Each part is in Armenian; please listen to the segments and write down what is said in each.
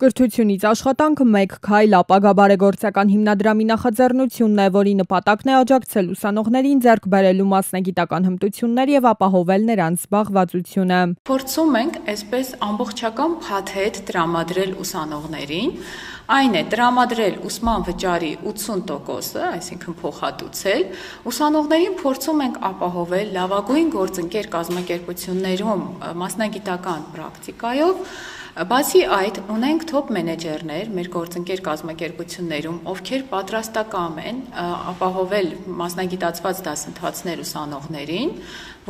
Կրթությունից աշխատանքը մեկ քայլ ապագա բարեգործական հիմնադրամի նախաձեռնությունն է, որի նպատակն է աջակցել ուսանողներին ձեռք բերելու մասնագիտական հմտություններ եւ ապահովել նրանց զբաղվածությունը։ Փորձում ենք այսպես ամբողջական փաթեթ տրամադրել ուսանողներին, այն է տրամադրել ուսման վճարի 80%-ը, այսինքն փոխհատուցել, ուսանողներին փորձում ենք ապահովել լավագույն գործընկեր կազմակերպություններում մասնագիտական պրակտիկայով։ Բացի այդ, ունենք թոփ մենեջերներ մեր գործընկեր կազմակերպություններում, ովքեր պատրաստակամ են ապահովել մասնագիտացված դասընթացներ ուսանողներին,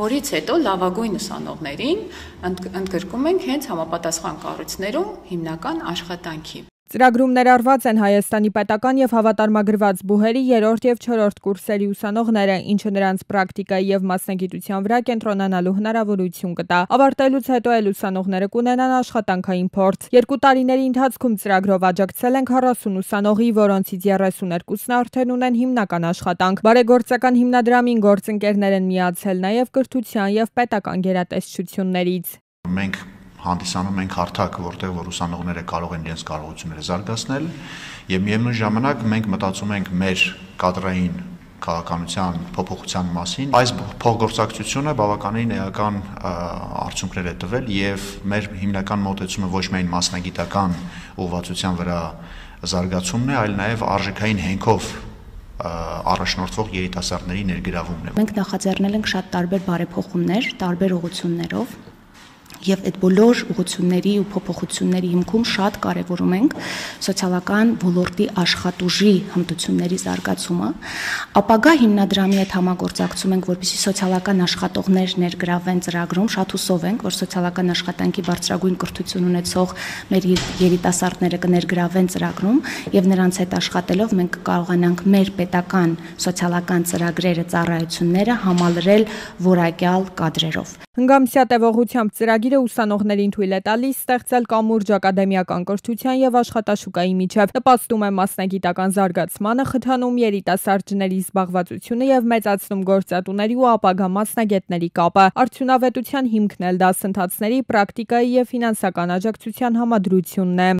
որից հետո լավագույն ուսանողներին ընդգրկում ենք հենց համապատասխան կառույցներում հիմնական աշխատանքի։ Ծրագրում ներառված են Հայաստանի պետական եւ հավատարմագրված բուհերի 3-րդ եւ 4-րդ կուրսերի ուսանողները, ինչը նրանց պրակտիկայի եւ մասնագիտության վրա կենտրոնանալու հնարավորություն կտա։ Ավարտելուց հետո էլ ուսանողները կունենան աշխատանքային փորձ։ 2 տարիների ընթացքում ծրագրով աջակցել են 40 ուսանողի, որոնցից 32-ն արդեն ունեն հիմնական աշխատանք։ Բարեգործական հիմնադրամին գործընկերներ են միացել նաեւ կրթության եւ պետական գերատեսչություններից։ Մենք հանդիսանում ենք հարթակ, որտեղ որ ուսանողները կարող են իրենց կարողությունները զարգացնել եւ միևնույն ժամանակ մենք մտածում ենք մեր կադրային քաղաքականության փոփոխության մասին։ Այս փոխգործակցությունը բավականին էական արդյունքներ է տվել եւ մեր հիմնական մոտեցումը ոչ միայն մասնագիտական ուղղվածության վրա զարգացումն է, այլ նաեւ արժեքային հենքով առաջնորդվող երիտասարդների ներգրավումն է։ Մենք նախաձեռնել ենք շատ տարբեր բարեփոխումներ, տարբեր ուղղություններով եւ այդ բոլոր ուղղությունների ու փոփոխությունների հիմքում շատ կարեւորում ենք սոցիալական ոլորտի աշխատուժի հմտությունների զարգացումը։ Ապագա հիմնադրամի հետ համագործակցում ենք, որպեսզի սոցիալական աշխատողներ ներգրավեն ծրագրում, շատ հուսով ենք, որ սոցիալական աշխատանքի բարձրագույն կրթություն ունեցող մեր երիտասարդները կներգրավեն ծրագրում եւ նրանց հետ աշխատելով մենք կկարողանանք մեր պետական սոցիալական ծրագրերը, ծառայությունները համալրել որակյալ կադրերով։ Հնգամսյա տևողությամբ ծրագիրը ուսանողներին թույլ է տալիս ստեղծել կամուրջ ակադեմիական կրթության եւ աշխատաշուկայի միջև, նպաստում է մասնագիտական զարգացմանը, խթանում երիտասարդների զբաղվածությունը եւ մեծացնում գործատուների ու ապագա մասնագետների կապը։ Արդյունավետության հիմքն էլ դասընթացների, պրակտիկայի եւ ֆինանսական աջակցության համադրությունն է։